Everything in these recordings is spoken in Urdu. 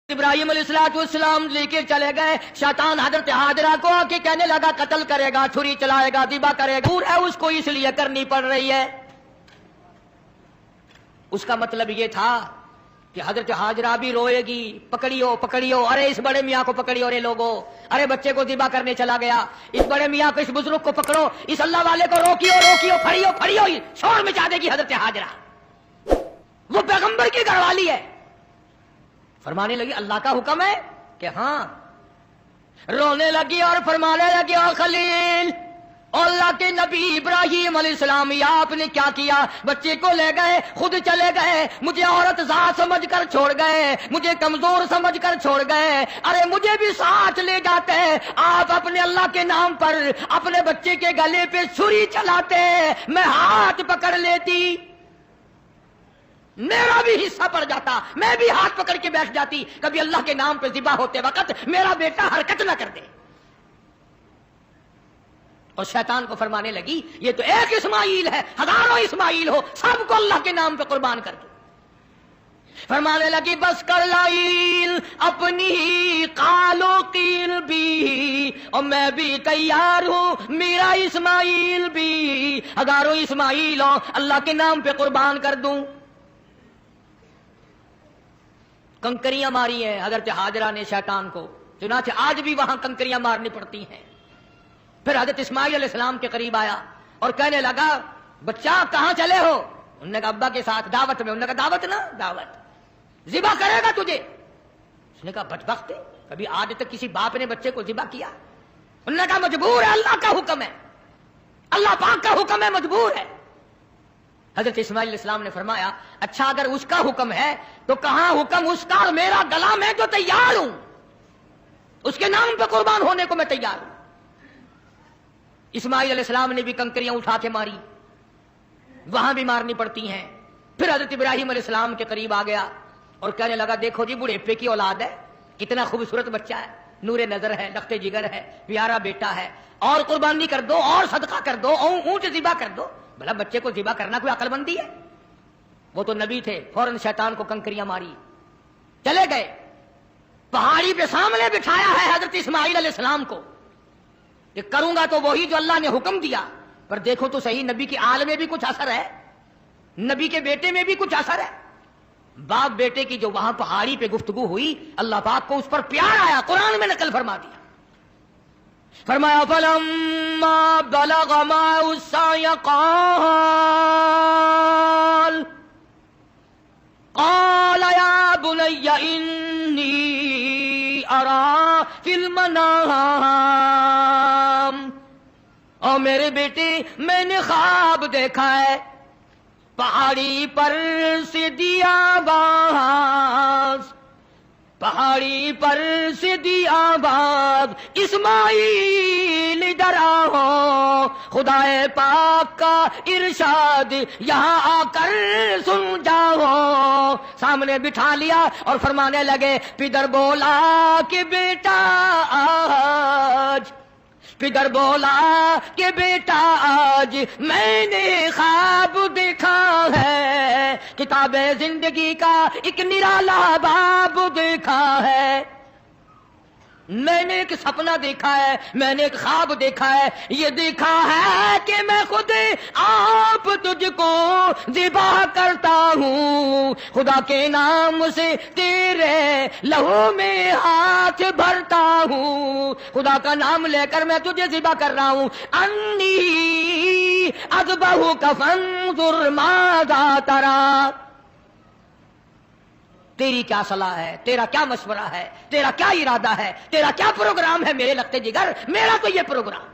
ابراہیم علیہ السلام لے کے چلے گئے، شیطان حضرت حاجرہ کو آ کے کہنے لگا قتل کرے گا، چھری چلائے گا، ذبح کرے گا، دور ہے اس کو اس لیے کرنی پڑ رہی ہے۔ اس کا مطلب یہ تھا کہ حضرت حاجرہ بھی روئے گی، پکڑیو پکڑیو، ارے اس بڑے میاں کو پکڑیو، ارے لوگوں، ارے بچے کو ذبح کرنے چلا گیا، اس بڑے میاں کو، اس بزرگ کو پکڑو، اس اللہ والے کو روکیو روکیو، پھڑیو پھڑیو، شور مچا دے گی حضرت حاجرہ، وہ پیغمبر کی گھر والی ہے۔ فرمانے لگی اللہ کا حکم ہے کہ ہاں، رونے لگی اور فرمانے لگی او خلیل، اللہ کے نبی ابراہیم علیہ السلام، یا آپ نے کیا کیا؟ بچے کو لے گئے، خود چلے گئے، مجھے عورت ذات سمجھ کر چھوڑ گئے، مجھے کمزور سمجھ کر چھوڑ گئے، ارے مجھے بھی ساتھ لے جاتے، آپ اپنے اللہ کے نام پر اپنے بچے کے گلے پہ چھری چلاتے، میں ہاتھ پکڑ لیتی، میرا بھی حصہ پڑ جاتا، میں بھی ہاتھ پکڑ کے بیٹھ جاتی، کبھی اللہ کے نام پہ ذبح ہوتے وقت میرا بیٹا حرکت نہ کر دے۔ اور شیطان کو فرمانے لگی یہ تو ایک اسماعیل ہے، ہزاروں اسماعیل ہو، سب کو اللہ کے نام پہ قربان کر دو۔ فرمانے لگی بس کر لائل اپنی ہی قالو قیل بھی، اور میں بھی تیار ہوں، میرا اسماعیل بھی، ہزاروں اسماعیل ہو، اللہ کے نام پہ قربان کر دوں۔ کنکریاں ماری ہیں حضرت حاجرہ نے شیطان کو، چنانچہ آج بھی وہاں کنکریاں مارنی پڑتی ہیں۔ پھر حضرت اسماعیل علیہ السلام کے قریب آیا اور کہنے لگا بچہ کہاں چلے ہو؟ انہوں نے کہا ابا کے ساتھ دعوت میں۔ انہوں نے کہا دعوت نہ دعوت، ذبح کرے گا تجھے؟ اس نے کہا بدبخت، کبھی آج تک کسی باپ نے بچے کو ذبح کیا؟ انہوں نے کہا مجبور ہے، اللہ کا حکم ہے، اللہ پاک کا حکم ہے، مجبور ہے۔ حضرت اسماعیل علیہ السلام نے فرمایا اچھا اگر اس کا حکم ہے تو کہاں حکم اس کا اور میرا گلا، میں جو تیار ہوں، اس کے نام پہ قربان ہونے کو میں تیار ہوں۔ اسماعیل علیہ السلام نے بھی کنکریاں اٹھا کے ماری، وہاں بھی مارنی پڑتی ہیں۔ پھر حضرت ابراہیم علیہ السلام کے قریب آ گیا اور کہنے لگا دیکھو جی بڑھیپے کی اولاد ہے، کتنا خوبصورت بچہ ہے، نور نظر ہے، لخت جگر ہے، پیارا بیٹا ہے، اور قربانی کر دو، اور صدقہ کر دو، اور اونٹ ذبح کر دو۔ بھلا بچے کو ذبح کرنا کوئی عقل مندی ہے؟ وہ تو نبی تھے، فوراً شیطان کو کنکریاں ماری، چلے گئے۔ پہاڑی پہ سامنے بٹھایا ہے حضرت اسماعیل علیہ السلام کو کہ کروں گا تو وہی جو اللہ نے حکم دیا، پر دیکھو تو صحیح نبی کی آل میں بھی کچھ اثر ہے، نبی کے بیٹے میں بھی کچھ اثر ہے۔ باپ بیٹے کی جو وہاں پہاڑی پہ گفتگو ہوئی، اللہ پاک کو اس پر پیار آیا، قرآن میں نقل فرما دیا۔ فرمایا فلما بلغ معه السعي قال يا بني إني أرى في المنام، اور میرے بیٹے میں نے خواب دیکھا ہے، پہاڑی پر سیدھی آواز، پہاڑی پر سیدھی آواز، اسماعیل ادھر آؤ، خدا پاک کا ارشاد یہاں آ کر سن جاؤ۔ سامنے بٹھا لیا اور فرمانے لگے پدر بولا کہ بیٹا آج، پدر بولا کہ بیٹا آج میں نے خواب دیکھا ہے، کتاب زندگی کا ایک نرالا باب دیکھا ہے، میں نے ایک سپنا دیکھا ہے، میں نے ایک خواب دیکھا ہے، یہ دیکھا ہے کہ میں خود آپ تجھ کو ذبح کرتا ہوں، خدا کے نام سے تیرے لہو میں ہاتھ بھرتا ہوں، خدا کا نام لے کر میں تجھے ذبح کر رہا ہوں۔ انی اذبحک فانظر ماذا تری، تیری کیا صلاح ہے، تیرا کیا مشورہ ہے، تیرا کیا ارادہ ہے، تیرا کیا پروگرام ہے میرے لخت جگر؟ میرا تو یہ پروگرام ہے۔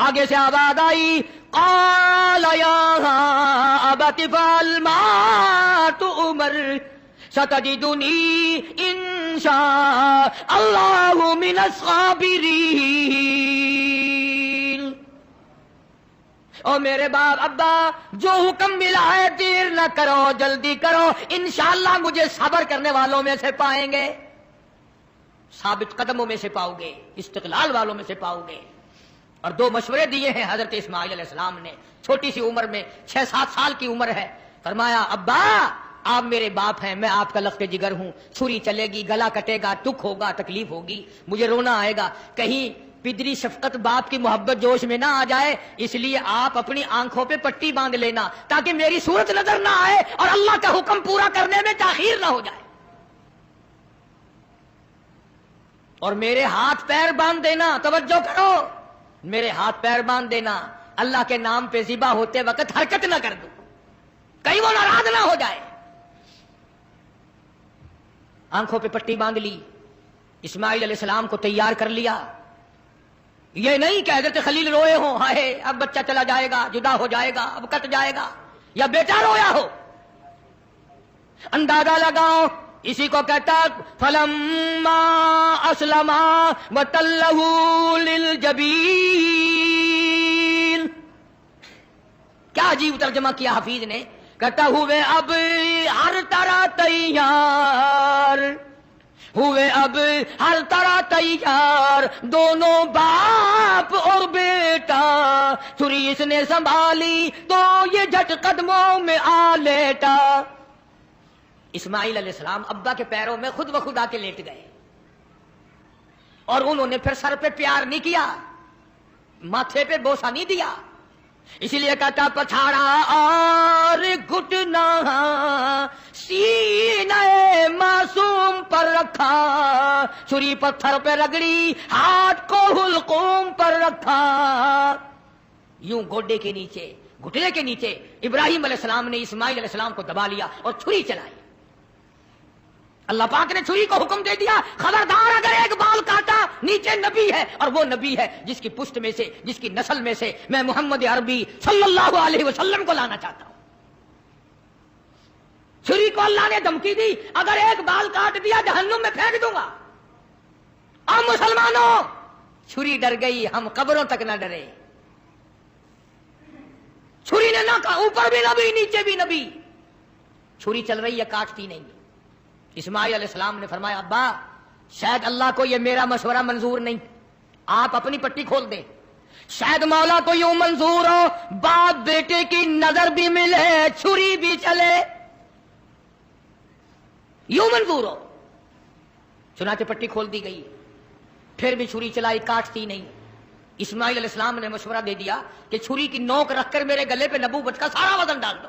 آگے سے آواز آئی قال یا ابت افعل ما تؤمر ستجدنی ان شاء اللہ من الصابرین، اور میرے باپ ابا جو حکم ملا ہے دیر نہ کرو، جلدی کرو، انشاءاللہ مجھے صبر کرنے والوں میں سے پائیں گے، ثابت قدموں میں سے پاؤ گے، استقلال والوں میں سے پاؤ گے۔ اور دو مشورے دیے ہیں حضرت اسماعیل علیہ السلام نے، چھوٹی سی عمر میں، 6-7 سال کی عمر ہے۔ فرمایا ابا آپ میرے باپ ہیں، میں آپ کا لخت جگر ہوں، چھری چلے گی، گلا کٹے گا، دکھ ہوگا، تکلیف ہوگی، مجھے رونا آئے گا، کہیں پدری شفقت باپ کی محبت جوش میں نہ آ جائے، اس لیے آپ اپنی آنکھوں پہ پٹی باندھ لینا تاکہ میری صورت نظر نہ آئے اور اللہ کا حکم پورا کرنے میں تاخیر نہ ہو جائے، اور میرے ہاتھ پیر باندھ دینا، توجہ کرو، میرے ہاتھ پیر باندھ دینا، اللہ کے نام پہ ذبح ہوتے وقت حرکت نہ کر دوں، کہیں وہ ناراض نہ ہو جائے۔ آنکھوں پہ پٹی باندھ لی، اسماعیل علیہ السلام کو تیار کر لیا، یہ نہیں کہ حضرت خلیل روئے ہوں، ہائے اب بچہ چلا جائے گا، جدا ہو جائے گا، اب کٹ جائے گا، یا بیٹا رویا ہو، اندازہ لگاؤ، اسی کو کہتا فلما اسلما وتلہ للجبین، کیا عجیب ترجمہ کیا حفیظ نے، کہتا ہوئے اب ہر طرح تیار، ہوئے اب ہر طرح تیار، دونوں باپ اور بیٹا، چھری اس نے سنبھالی تو یہ جھٹ قدموں میں آ لیٹا۔ اسماعیل علیہ السلام ابا کے پیروں میں خود بخود آ کے لیٹ گئے، اور انہوں نے پھر سر پہ پیار نہیں کیا، ماتھے پہ بوسہ نہیں دیا، اسی لیے کہتا پچھاڑا اور گھٹنا سینے معصوم پر رکھا، چھری پتھر پہ رگڑی، ہاتھ کو حلقوم پر رکھا، یوں گوڈے کے نیچے، گھٹنے کے نیچے ابراہیم علیہ السلام نے اسماعیل علیہ السلام کو دبا لیا اور چھری چلائی۔ اللہ پاک نے چھری کو حکم دے دیا، خبردار اگر ایک بال کاٹا، نیچے نبی ہے، اور وہ نبی ہے جس کی پشت میں سے، جس کی نسل میں سے میں محمد عربی صلی اللہ علیہ وسلم کو لانا چاہتا ہوں۔ چھری کو اللہ نے دھمکی دی، اگر ایک بال کاٹ دیا جہنم میں پھینک دوں گا۔ اور مسلمانوں، چھری ڈر گئی، ہم قبروں تک نہ ڈرے۔ چھری نے نہ کہا، اوپر بھی نبی نیچے بھی نبی، چھری چل رہی ہے، کاٹتی نہیں۔ اسماعیل علیہ السلام نے فرمایا ابا شاید اللہ کو یہ میرا مشورہ منظور نہیں، آپ اپنی پٹی کھول دیں، شاید مولا کو یوں منظور ہو باپ بیٹے کی نظر بھی ملے، چھری بھی چلے، یوں منظور ہو۔ چنانچہ پٹی کھول دی گئی، پھر بھی چھری چلائی، کاٹتی نہیں۔ اسماعیل علیہ السلام نے مشورہ دے دیا کہ چھری کی نوک رکھ کر میرے گلے پہ نبوت کا سارا وزن ڈال دو۔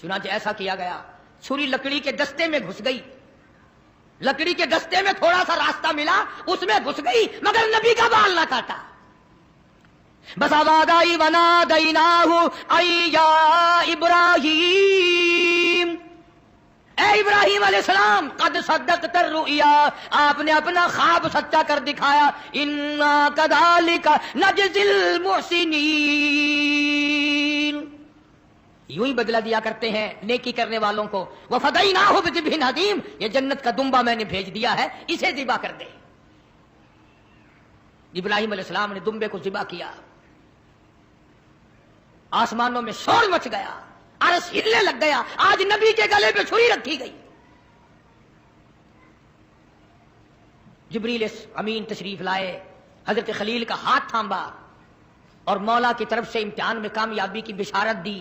چنانچہ ایسا کیا گیا، چھری لکڑی کے دستے میں گھس گئی، لکڑی کے دستے میں تھوڑا سا راستہ ملا، اس میں گھس گئی، مگر نبی کا بال نہ کاٹا۔ بس آواز آئی ونادیناہ ای یا ابراہیم، اے ابراہیم علیہ السلام قد صدقت الرؤیا، آپ نے اپنا خواب سچا کر دکھایا، انا کذالک نجزی المحسنین، یوں ہی بدلہ دیا کرتے ہیں نیکی کرنے والوں کو۔ وفدیناہ بذبح عظیم، یہ جنت کا دمبا میں نے بھیج دیا ہے، اسے ذبح کر دے۔ ابراہیم علیہ السلام نے دمبے کو ذبح کیا، آسمانوں میں شور مچ گیا، عرش ہلنے لگ گیا، آج نبی کے گلے پہ چھری رکھی گئی۔ جبریل امین تشریف لائے، حضرت خلیل کا ہاتھ تھاما اور مولا کی طرف سے امتحان میں کامیابی کی بشارت دی،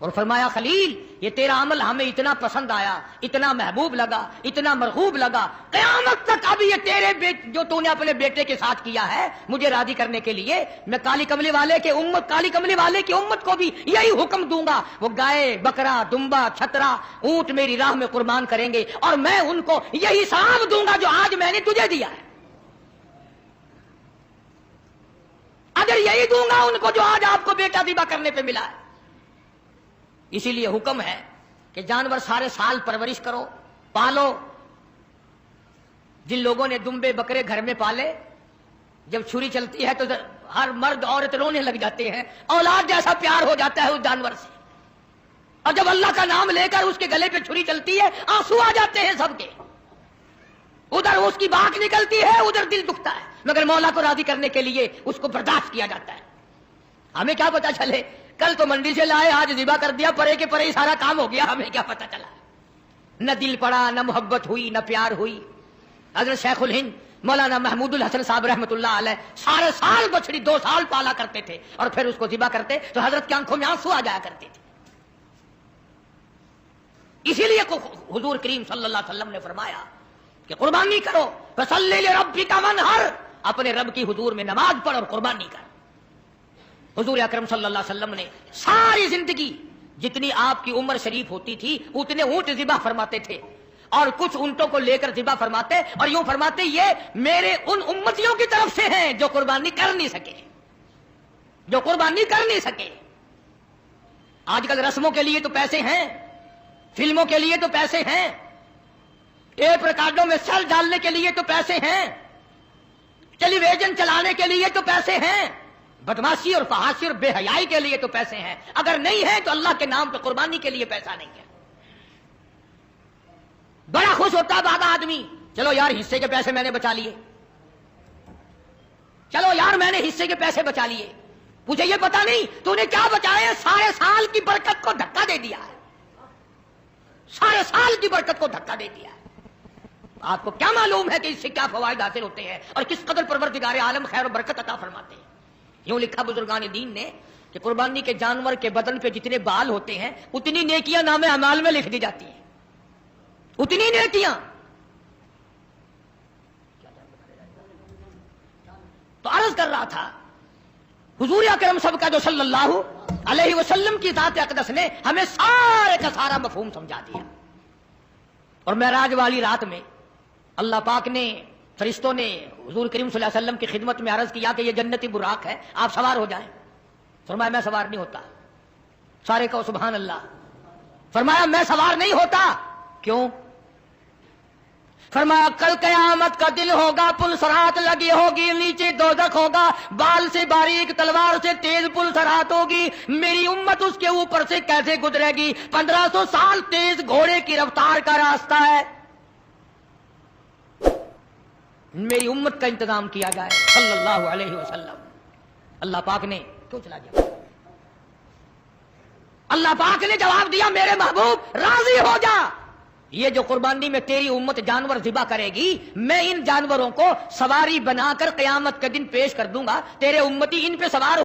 اور فرمایا خلیل یہ تیرا عمل ہمیں اتنا پسند آیا، اتنا محبوب لگا، اتنا مرغوب لگا، قیامت تک ابھی یہ تیرے جو تو نے اپنے بیٹے کے ساتھ کیا ہے مجھے راضی کرنے کے لیے، میں کالی کملی والے کی امت کو بھی یہی حکم دوں گا، وہ گائے بکرا دمبا چھترا اونٹ میری راہ میں قربان کریں گے، اور میں ان کو یہی ثواب دوں گا جو آج میں نے تجھے دیا ہے، اگر یہی دوں گا ان کو جو آج آپ کو بیٹا ذبح کرنے پہ ملا ہے۔ اسی لیے حکم ہے کہ جانور سارے سال پرورش کرو، پالو۔ جن لوگوں نے دمبے بکرے گھر میں پالے، جب چھری چلتی ہے تو ہر مرد عورت رونے لگ جاتے ہیں، اولاد جیسا پیار ہو جاتا ہے اس جانور سے، اور جب اللہ کا نام لے کر اس کے گلے پہ چھری چلتی ہے آنسو آ جاتے ہیں سب کے، ادھر اس کی باک نکلتی ہے، ادھر دل دکھتا ہے، مگر مولا کو راضی کرنے کے لیے اس کو برداشت کیا جاتا ہے۔ ہمیں کیا پتا چلے، کل تو منڈی سے لائے آج ذبح کر دیا، پرے کے پرے ہی سارا کام ہو گیا، ہمیں کیا پتا چلا، نہ دل پڑا، نہ محبت ہوئی، نہ پیار ہوئی۔ حضرت شیخ الہند مولانا محمود الحسن صاحب رحمۃ اللہ علیہ سارے سال بچڑی 2 سال پالا کرتے تھے، اور پھر اس کو ذبح کرتے تو حضرت کی آنکھوں میں آنسو آ جایا کرتے تھے۔ اسی لیے حضور کریم صلی اللہ علیہ وسلم نے فرمایا کہ قربانی کرو، فصلی لربک وانحر، اپنے رب کی حضور میں نماز پڑھ اور قربانی کر۔ حضور اکرم صلی اللہ علیہ وسلم نے ساری زندگی جتنی آپ کی عمر شریف ہوتی تھی اتنے اونٹ ذبح فرماتے تھے، اور کچھ اونٹوں کو لے کر ذبح فرماتے اور یوں فرماتے یہ میرے ان امتیوں کی طرف سے ہیں جو قربانی کر نہیں سکے، جو قربانی کر نہیں سکے۔ آج کل رسموں کے لیے تو پیسے ہیں، فلموں کے لیے تو پیسے ہیں، ٹیپ ریکارڈوں میں سر ڈالنے کے لیے تو پیسے ہیں، ٹیلی ویژن چلانے کے لیے تو پیسے ہیں، بدماشی اور فحاشی اور بے حیائی کے لیے تو پیسے ہیں، اگر نہیں ہے تو اللہ کے نام پہ قربانی کے لیے پیسہ نہیں ہے۔ بڑا خوش ہوتا ہے بعد آدمی، چلو یار حصے کے پیسے میں نے بچا لیے، چلو یار میں نے حصے کے پیسے بچا لیے۔ مجھے یہ پتا نہیں تو نے کیا بچایا، سارے سال کی برکت کو دھکا دے دیا ہے، سارے سال کی برکت کو دھکا دے دیا ہے۔ آپ کو کیا معلوم ہے کہ اس سے کیا فوائد حاصل ہوتے ہیں اور کس قدر پروردگار عالم خیر و برکت عطا فرماتے ہیں۔ یوں لکھا بزرگان دین نے کہ قربانی کے جانور کے بدن پہ جتنے بال ہوتے ہیں اتنی نیکیاں نام اعمال میں لکھ دی جاتی ہیں، اتنی نیکیاں۔ تو عرض کر رہا تھا حضور اکرم سب کا جو صلی اللہ علیہ وسلم کی ذات اقدس نے ہمیں سارے کا سارا مفہوم سمجھا دیا۔ اور معراج والی رات میں اللہ پاک نے، فرشتوں نے حضور کریم صلی اللہ علیہ وسلم کی خدمت میں عرض کیا کہ یہ جنتی براق ہے، آپ سوار ہو جائیں۔ فرمایا میں سوار نہیں ہوتا۔ سارے کہو سبحان اللہ۔ فرمایا میں سوار نہیں ہوتا، کیوں؟ فرمایا کل قیامت کا دن ہوگا، پل صراط لگی ہوگی، نیچے دوزخ ہوگا، بال سے باریک تلوار سے تیز پل صراط ہوگی، میری امت اس کے اوپر سے کیسے گزرے گی؟ 1500 سال تیز گھوڑے کی رفتار کا راستہ ہے، میری امت کا انتظام کیا جائے صلی اللہ علیہ وسلم۔ اللہ پاک نے کیوں چلا گیا؟ اللہ پاک نے جواب دیا میرے محبوب راضی ہو جا، یہ جو قربانی میں تیری امت جانور ذبح کرے گی میں ان جانوروں کو سواری بنا کر قیامت کے دن پیش کر دوں گا، تیرے امتی ان پہ سوار